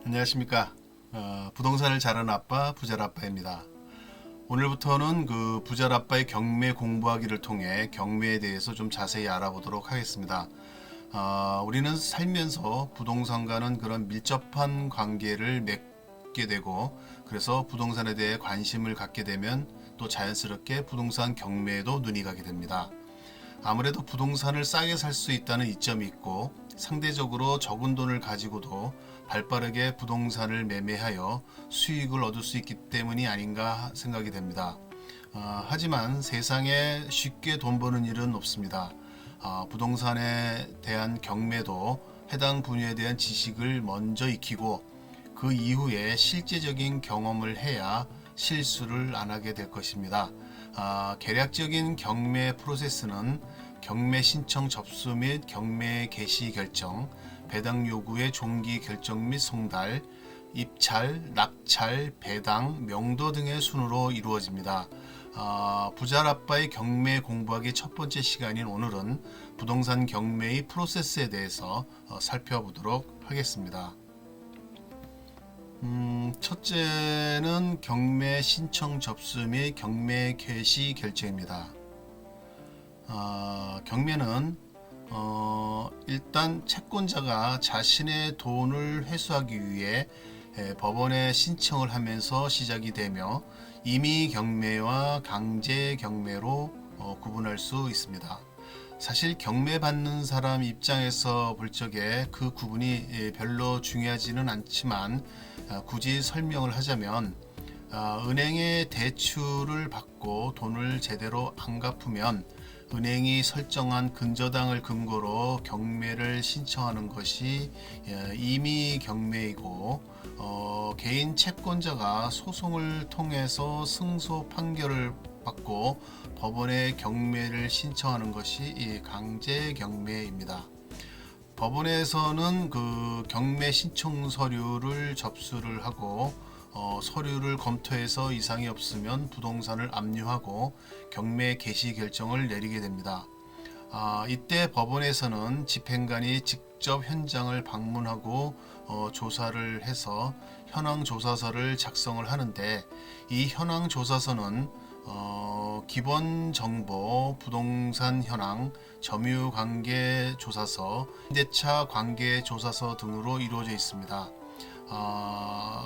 안녕하십니까. 부동산을 잘하는 아빠 부자라빠입니다. 오늘부터는 그 부자라빠의 경매 공부하기를 통해 경매에 대해서 좀 자세히 알아보도록 하겠습니다. 우리는 살면서 부동산과는 그런 밀접한 관계를 맺게 되고, 그래서 부동산에 대해 관심을 갖게 되면 또 자연스럽게 부동산 경매에도 눈이 가게 됩니다. 아무래도 부동산을 싸게 살 수 있다는 이점이 있고, 상대적으로 적은 돈을 가지고도 발빠르게 부동산을 매매하여 수익을 얻을 수 있기 때문이 아닌가 생각이 됩니다. 하지만 세상에 쉽게 돈 버는 일은 없습니다. 부동산에 대한 경매도 해당 분야에 대한 지식을 먼저 익히고 그 이후에 실제적인 경험을 해야 실수를 안 하게 될 것입니다. 계략적인 경매 프로세스는 경매 신청 접수 및 경매 개시 결정, 배당 요구의 종기 결정 및 송달, 입찰, 낙찰, 배당, 명도 등의 순으로 이루어집니다. 부자라빠의 경매 공부하기 첫 번째 시간인 오늘은 부동산 경매의 프로세스에 대해서 살펴보도록 하겠습니다. 첫째는 경매 신청 접수 및 경매 개시 결정입니다. 경매는 일단 채권자가 자신의 돈을 회수하기 위해 법원에 신청을 하면서 시작이 되며 임의 경매와 강제 경매로 구분할 수 있습니다. 사실 경매 받는 사람 입장에서 볼 적에 그 구분이 별로 중요하지는 않지만, 굳이 설명을 하자면 은행에 대출을 받고 돈을 제대로 안 갚으면 은행이 설정한 근저당을 근거로 경매를 신청하는 것이 임의 경매이고, 개인 채권자가 소송을 통해서 승소 판결을 받고 법원에 경매를 신청하는 것이 강제 경매입니다. 법원에서는 그 경매 신청 서류를 접수를 하고 서류를 검토해서 이상이 없으면 부동산을 압류하고 경매 개시 결정을 내리게 됩니다. 이때 법원에서는 집행관이 직접 현장을 방문하고 조사를 해서 현황 조사서를 작성을 하는데, 이 현황 조사서는 기본 정보, 부동산 현황, 점유 관계 조사서, 임대차 관계 조사서 등으로 이루어져 있습니다.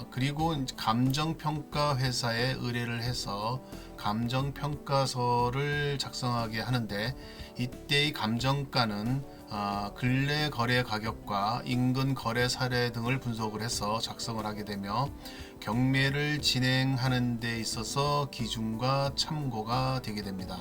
그리고 감정평가 회사에 의뢰를 해서 감정평가서를 작성하게 하는데, 이때의 감정가는 근래 거래 가격과 인근 거래 사례 등을 분석을 해서 작성을 하게 되며 경매를 진행하는 데 있어서 기준과 참고가 되게 됩니다.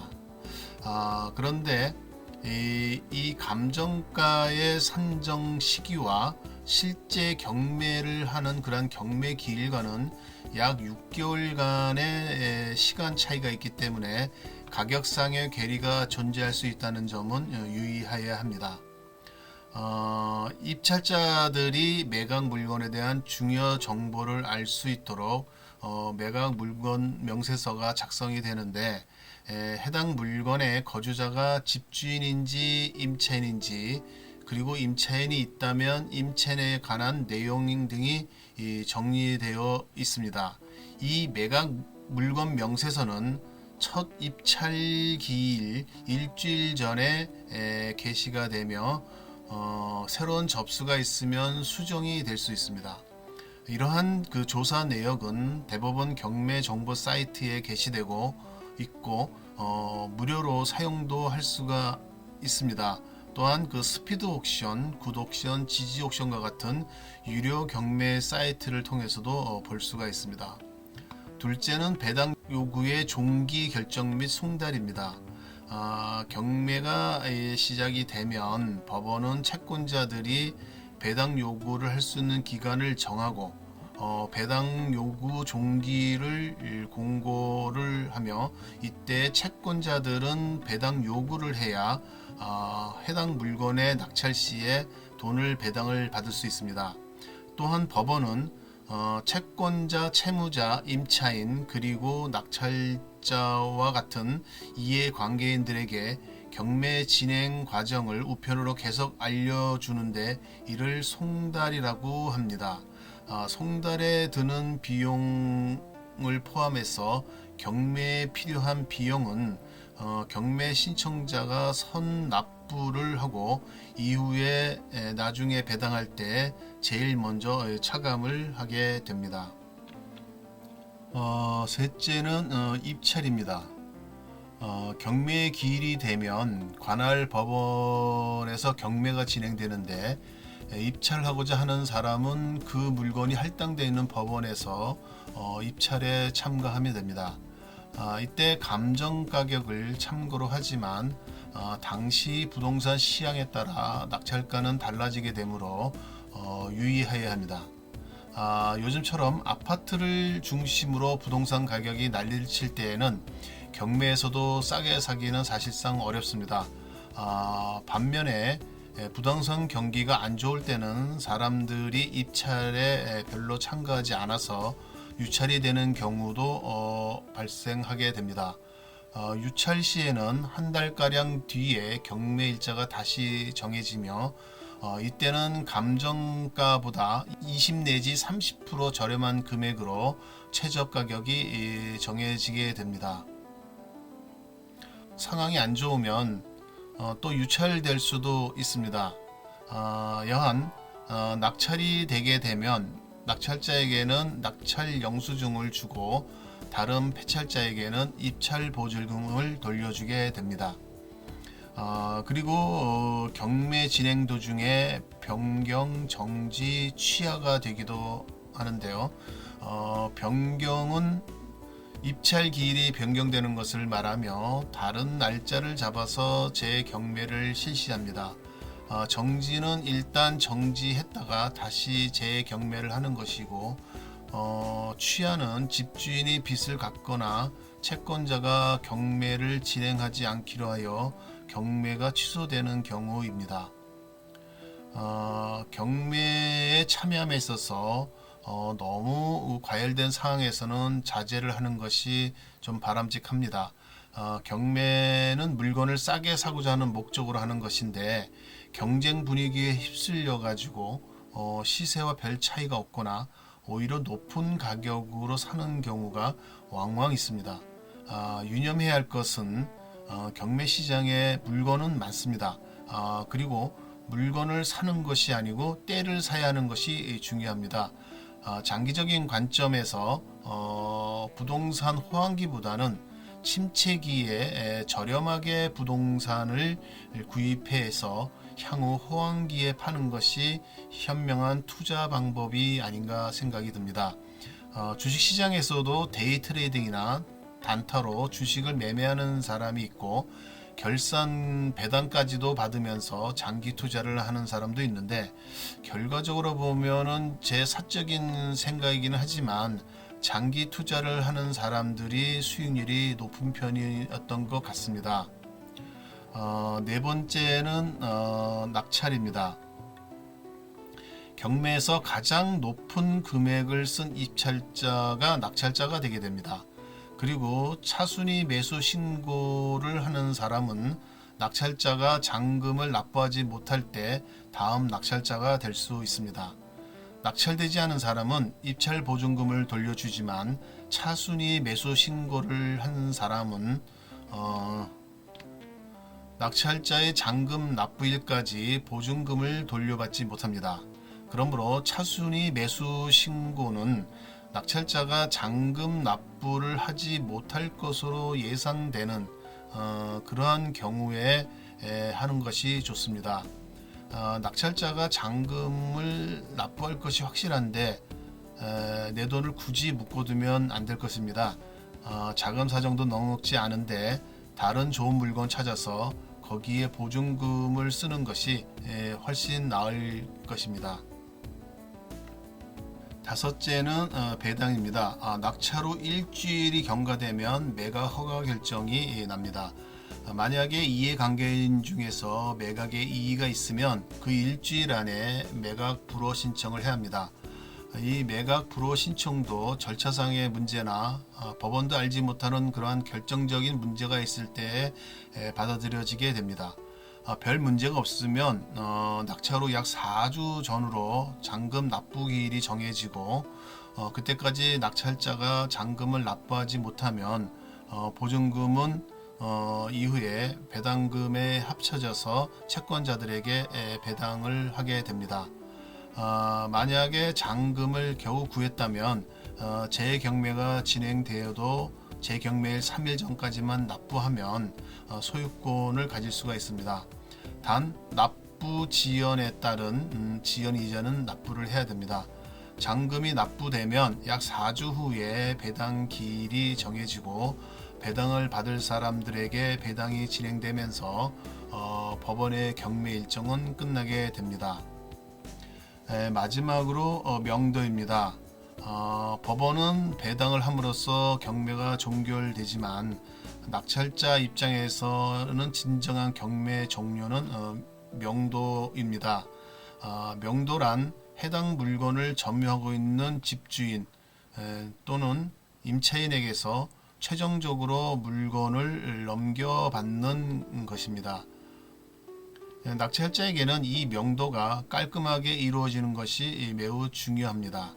그런데 이 감정가의 산정 시기와 실제 경매를 하는 그런 경매 기일과는 약 6개월간의 시간 차이가 있기 때문에 가격상의 괴리가 존재할 수 있다는 점은 유의해야 합니다. 입찰자들이 매각 물건에 대한 중요 정보를 알 수 있도록 매각 물건 명세서가 작성이 되는데, 해당 물건의 거주자가 집주인인지 임차인인지, 그리고 임차인이 있다면 임차인에 관한 내용 등이 정리되어 있습니다. 이 매각 물건 명세서는 첫 입찰 기일 일주일 전에 게시가 되며 새로운 접수가 있으면 수정이 될 수 있습니다. 이러한 그 조사 내역은 대법원 경매 정보 사이트에 게시되고 있고 무료로 사용도 할 수가 있습니다. 또한 그 스피드 옥션, 굿 옥션, 지지 옥션과 같은 유료 경매 사이트를 통해서도 볼 수가 있습니다. 둘째는 배당 요구의 종기 결정 및 송달입니다. 경매가 시작이 되면 법원은 채권자들이 배당 요구를 할 수 있는 기간을 정하고 배당 요구 종기를 공고를 하며, 이때 채권자들은 배당 요구를 해야 해당 물건의 낙찰 시에 돈을 배당을 받을 수 있습니다. 또한 법원은 채권자, 채무자, 임차인, 그리고 낙찰자와 같은 이해관계인들에게 경매 진행 과정을 우편으로 계속 알려주는데 이를 송달이라고 합니다. 송달에 드는 비용을 포함해서 경매에 필요한 비용은 경매 신청자가 선납부를 하고 이후에 나중에 배당할 때 제일 먼저 차감을 하게 됩니다. 셋째는 입찰입니다. 경매 기일이 되면 관할 법원에서 경매가 진행되는데 입찰하고자 하는 사람은 그 물건이 할당되어 있는 법원에서 입찰에 참가하면 됩니다. 이때 감정 가격을 참고로 하지만 당시 부동산 시향에 따라 낙찰가는 달라지게 되므로 유의해야 합니다. 요즘처럼 아파트를 중심으로 부동산 가격이 난리를 칠 때에는 경매에서도 싸게 사기는 사실상 어렵습니다. 반면에 부동산 경기가 안 좋을 때는 사람들이 입찰에 별로 참가하지 않아서 유찰이 되는 경우도 발생하게 됩니다. 유찰 시에는 한 달가량 뒤에 경매 일자가 다시 정해지며 이때는 감정가보다 20 내지 30% 저렴한 금액으로 최저 가격이 정해지게 됩니다. 상황이 안 좋으면 또 유찰될 수도 있습니다. 여한 낙찰이 되게 되면 낙찰자에게는 낙찰 영수증을 주고 다른 폐찰자에게는 입찰 보증금을 돌려주게 됩니다. 그리고 경매 진행 도중에 변경, 정지, 취하가 되기도 하는데요. 변경은 입찰 기일이 변경되는 것을 말하며 다른 날짜를 잡아서 재경매를 실시합니다. 정지는 일단 정지했다가 다시 재경매를 하는 것이고 취하는 집주인이 빚을 갚거나 채권자가 경매를 진행하지 않기로 하여 경매가 취소되는 경우입니다. 경매에 참여함에 있어서 너무 과열된 상황에서는 자제를 하는 것이 좀 바람직합니다. 경매는 물건을 싸게 사고자 하는 목적으로 하는 것인데 경쟁 분위기에 휩쓸려 가지고 시세와 별 차이가 없거나 오히려 높은 가격으로 사는 경우가 왕왕 있습니다. 유념해야 할 것은 경매 시장에 물건은 많습니다. 그리고 물건을 사는 것이 아니고 때를 사야 하는 것이 중요합니다. 장기적인 관점에서 부동산 호황기보다는 침체기에 저렴하게 부동산을 구입해서 향후 호황기에 파는 것이 현명한 투자 방법이 아닌가 생각이 듭니다. 주식시장에서도 데이 트레이딩이나 단타로 주식을 매매하는 사람이 있고 결산 배당까지도 받으면서 장기 투자를 하는 사람도 있는데 결과적으로 보면은 제 사적인 생각이기는 하지만 장기 투자를 하는 사람들이 수익률이 높은 편이었던 것 같습니다. 네 번째는 낙찰입니다. 경매에서 가장 높은 금액을 쓴 입찰자가 낙찰자가 되게 됩니다. 그리고 차순위 매수 신고를 하는 사람은 낙찰자가 잔금을 납부하지 못할 때 다음 낙찰자가 될 수 있습니다. 낙찰되지 않은 사람은 입찰 보증금을 돌려주지만 차순위 매수 신고를 한 사람은 낙찰자의 잔금 납부일까지 보증금을 돌려받지 못합니다. 그러므로 차순위 매수 신고는 낙찰자가 잔금 납부를 하지 못할 것으로 예상되는 그러한 경우에 하는 것이 좋습니다. 낙찰자가 잔금을 납부할 것이 확실한데 내 돈을 굳이 묶어두면 안 될 것입니다. 자금 사정도 넉넉지 않은데 다른 좋은 물건 찾아서 거기에 보증금을 쓰는 것이 훨씬 나을 것입니다. 다섯째는 배당입니다. 낙찰 후 일주일이 경과되면 매각 허가 결정이 납니다. 만약에 이해관계인 중에서 매각에 이의가 있으면 그 일주일 안에 매각 불허 신청을 해야 합니다. 이 매각 불허 신청도 절차상의 문제나 법원도 알지 못하는 그러한 결정적인 문제가 있을 때 받아들여지게 됩니다. 별 문제가 없으면 낙찰 후 약 4주 전후로 잔금 납부기일이 정해지고 그때까지 낙찰자가 잔금을 납부하지 못하면 보증금은 이후에 배당금에 합쳐져서 채권자들에게 배당을 하게 됩니다. 만약에 잔금을 겨우 구했다면 재경매가 진행되어도 재경매일 3일 전까지만 납부하면 소유권을 가질 수가 있습니다. 단 납부 지연에 따른 지연 이자는 납부를 해야 됩니다. 잔금이 납부되면 약 4주 후에 배당 기일이 정해지고 배당을 받을 사람들에게 배당이 진행되면서 법원의 경매 일정은 끝나게 됩니다. 마지막으로 명도입니다. 법원은 배당을 함으로써 경매가 종결되지만 낙찰자 입장에서는 진정한 경매 종료는 명도입니다. 명도란 해당 물건을 점유하고 있는 집주인 또는 임차인에게서 최종적으로 물건을 넘겨받는 것입니다. 낙찰자에게는 이 명도가 깔끔하게 이루어지는 것이 매우 중요합니다.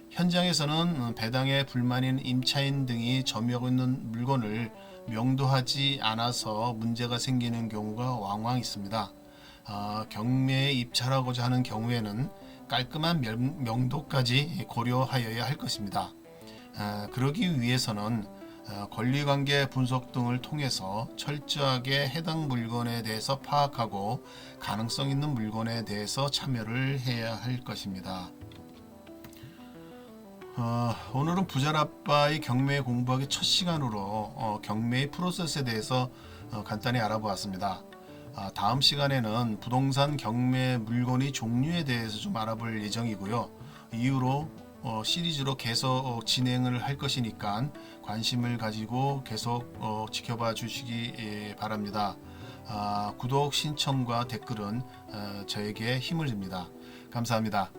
현장에서는 배당에 불만인 임차인 등이 점유하고 있는 물건을 명도하지 않아서 문제가 생기는 경우가 왕왕 있습니다. 경매에 입찰하고자 하는 경우에는 깔끔한 명도까지 고려하여야 할 것입니다. 그러기 위해서는 권리관계 분석 등을 통해서 철저하게 해당 물건에 대해서 파악하고 가능성 있는 물건에 대해서 참여를 해야 할 것입니다. 오늘은 부자라빠의 경매 공부하기 첫 시간으로 경매의 프로세스에 대해서 간단히 알아보았습니다. 다음 시간에는 부동산 경매 물건의 종류에 대해서 좀 알아볼 예정이고요. 이후로 시리즈로 계속 진행을 할 것이니까 관심을 가지고 계속 지켜봐 주시기 바랍니다. 구독, 신청과 댓글은 저에게 힘을 줍니다. 감사합니다.